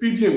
PDM,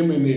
MNA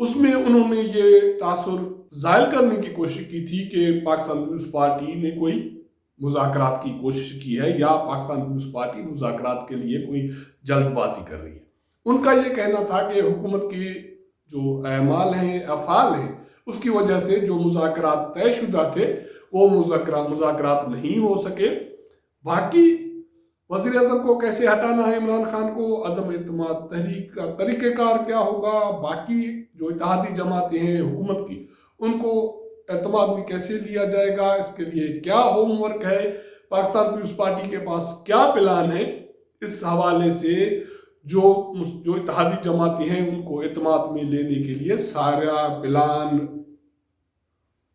اس میں انہوں نے یہ تاثر ظاہر کرنے کی کوشش کی تھی کہ پاکستان پیپلز پارٹی نے کوئی مذاکرات کی کوشش کی ہے یا پاکستان پیپلز پارٹی مذاکرات کے لیے کوئی جلد بازی کر رہی ہے۔ ان کا یہ کہنا تھا کہ حکومت کے جو اعمال ہیں، افعال ہیں، اس کی وجہ سے جو مذاکرات طے شدہ تھے وہ مذاکرات نہیں ہو سکے۔ باقی وزیر اعظم کو کیسے ہٹانا ہے عمران خان کو، عدم اعتماد تحریک کا طریقہ کار کیا ہوگا، باقی جو اتحادی جماعتیں ہیں حکومت کی ان کو اعتماد میں کیسے لیا جائے گا، اس کے لیے کیا ہوم ورک ہے، پاکستان پیپلز پارٹی کے پاس کیا پلان ہے، اس حوالے سے جو اتحادی جماعتیں ہیں ان کو اعتماد میں لینے کے لیے سارا پلان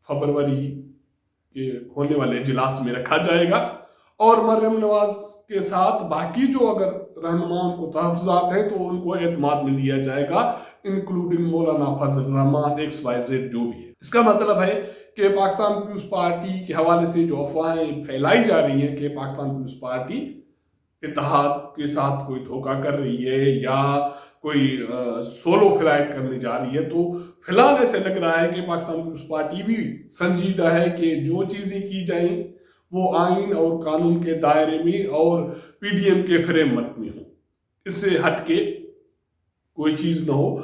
فروری کے ہونے والے اجلاس میں رکھا جائے گا، اور مریم نواز کے ساتھ باقی جو اگر رہنماؤں کو تحفظات ہیں تو ان کو اعتماد میں لیا جائے گا، انکلوڈنگ مولانا فضل الرحمان XYZ جو بھی ہے۔ اس کا مطلب ہے کہ پاکستان پیپلز پارٹی کے حوالے سے جو افواہیں پھیلائی جا رہی ہیں کہ پاکستان پیپلز پارٹی اتحاد کے ساتھ کوئی دھوکہ کر رہی ہے یا کوئی سولو فلائٹ کرنے جا رہی ہے، تو فی الحال ایسے لگ رہا ہے کہ پاکستان پیپلز پارٹی بھی سنجیدہ ہے کہ جو چیزیں کی جائیں وہ آئین اور قانون کے دائرے میں اور PDM کے فریم ورک میں ہوں، اس سے ہٹ کے کوئی چیز نہ ہو۔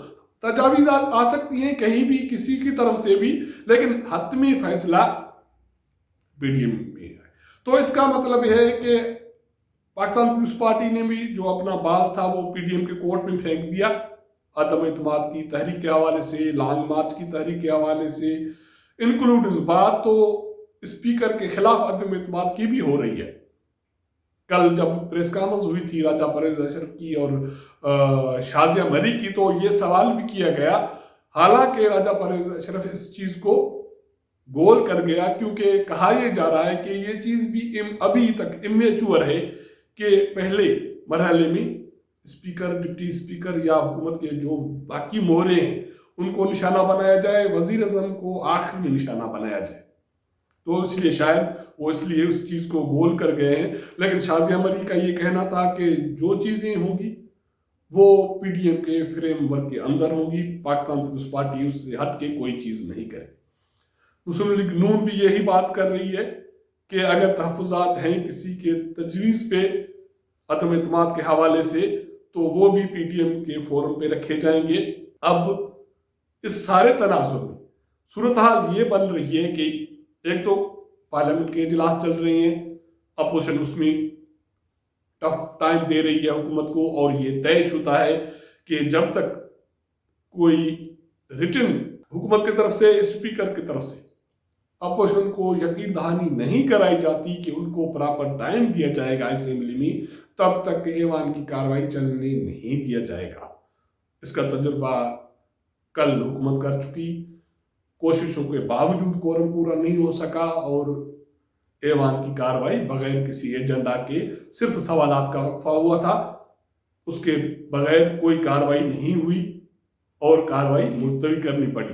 تجاویزات آ سکتی ہیں کہیں بھی کسی کی طرف سے بھی، لیکن حتمی فیصلہ PDM میں ہے۔ تو اس کا مطلب یہ ہے کہ پاکستان پیپلز پارٹی نے بھی جو اپنا بال تھا وہ PDM کے کورٹ میں پھینک دیا، عدم اعتماد کی تحریک کے حوالے سے، لانگ مارچ کی تحریک کے حوالے سے، انکلوڈنگ بات تو اسپیکر کے خلاف عدم اعتماد کی بھی ہو رہی ہے۔ کل جب پریس کانفرنس ہوئی تھی راجہ پرویز اشرف کی اور شازیہ مری کی، تو یہ سوال بھی کیا گیا، حالانکہ راجہ پرویز اشرف اس چیز کو گول کر گیا، کیونکہ کہا یہ جا رہا ہے کہ یہ چیز بھی ابھی تک امیچور ہے کہ پہلے مرحلے میں اسپیکر، ڈپٹی اسپیکر یا حکومت کے جو باقی مہرے ہیں ان کو نشانہ بنایا جائے، وزیر اعظم کو آخر میں نشانہ بنایا جائے۔ تو اس لیے شاید وہ اس چیز کو گول کر گئے ہیں، لیکن شازیہ مری کا یہ کہنا تھا کہ جو چیزیں ہوں گی وہ PDM کے فریم ورک کے اندر ہوگی، پاکستان پیپلز پارٹی اس سے ہٹ کے کوئی چیز نہیں کرے۔ مسلم لیگ نون بھی یہی بات کر رہی ہے کہ اگر تحفظات ہیں کسی کے تجویز پہ عدم اعتماد کے حوالے سے تو وہ بھی PDM کے فورم پہ رکھے جائیں گے۔ اب اس سارے تناظر میں صورتحال یہ بن رہی ہے کہ ایک تو پارلیمنٹ کے اجلاس چل رہے ہیں، اپوزیشن اس میں ٹف ٹائم دے رہی ہے حکومت کو، اور یہ طے شدہ ہے کہ جب تک کوئی ریٹن حکومت کی طرف سے، اسپیکر کی طرف سے اپوزیشن کو یقین دہانی نہیں کرائی جاتی کہ ان کو پراپر ٹائم دیا جائے گا اسمبلی میں، تب تک ایوان کی کارروائی چلنے نہیں دیا جائے گا۔ اس کا تجربہ کل حکومت کر چکی، کوششوں کے باوجود کورم پورا نہیں ہو سکا اور ایوان کی کارروائی بغیر کسی ایجنڈا کے صرف سوالات کا وقفہ ہوا تھا، اس کے بغیر کوئی کارروائی نہیں ہوئی اور کارروائی ملتوی کرنی پڑی۔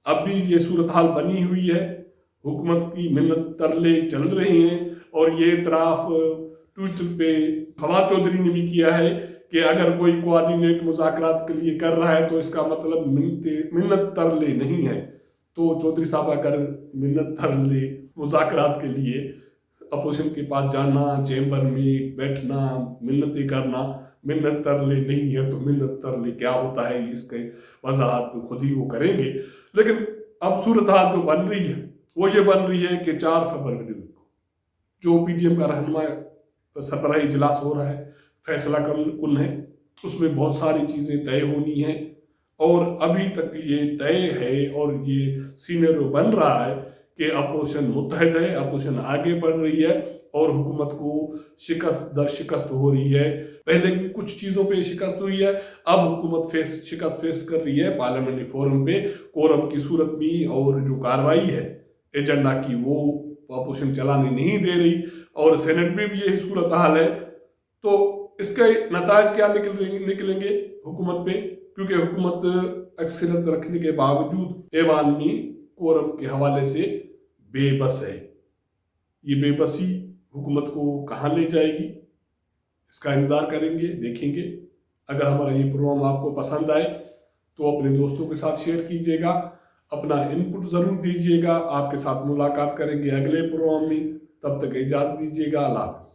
اب بھی یہ صورتحال بنی ہوئی ہے، حکومت کی منت ترلے چل رہے ہیں، اور یہ اعتراف ٹویٹر پہ فواد چودھری نے بھی کیا ہے کہ اگر کوئی کوارڈینیٹ مذاکرات کے لیے کر رہا ہے تو اس کا مطلب منت ترلے نہیں ہے۔ تو چودھری صاحب اگر منت ترلے مذاکرات کے لیے اپوزیشن کے پاس جانا، چیمبر میں بیٹھنا، منتیں کرنا منت ترلے نہیں ہے، تو منت ترلے کیا ہوتا ہے اس کے وضاحت خود ہی وہ کریں گے۔ لیکن اب صورتحال جو بن رہی ہے وہ یہ بن رہی ہے کہ 4 فروری کو جو PDM کا رہنما سربراہی اجلاس ہو رہا ہے، فیصلہ کن ہے، اس میں بہت ساری چیزیں طے ہونی ہیں، اور ابھی تک یہ طے ہے اور یہ سینیرو بن رہا ہے کہ اپوزیشن متحد ہے، اپوزیشن آگے بڑھ رہی ہے اور حکومت کو شکست در شکست ہو رہی ہے۔ پہلے کچھ چیزوں پہ شکست ہوئی ہے، اب حکومت شکست فیس کر رہی ہے پارلیمنٹری فورم پہ کورم کی صورت میں، اور جو کارروائی ہے ایجنڈا کی وہ اپوزیشن چلانے نہیں دے رہی، اور سینٹ میں بھی یہی صورتحال ہے۔ تو اس کے نتائج کیا نکلیں گے حکومت پہ، کیونکہ حکومت اکثریت رکھنے کے باوجود ایوان میں کورم کے حوالے سے بے بس ہے۔ یہ بے بسی حکومت کو کہاں لے جائے گی، اس کا انتظار کریں گے، دیکھیں گے۔ اگر ہمارا یہ پروگرام آپ کو پسند آئے تو اپنے دوستوں کے ساتھ شیئر کیجیے گا، اپنا انپٹ ضرور دیجیے گا. آپ کے ساتھ ملاقات کریں گے اگلے پروگرام میں. تب تک اجازت دیجیے گا. اللہ حافظ.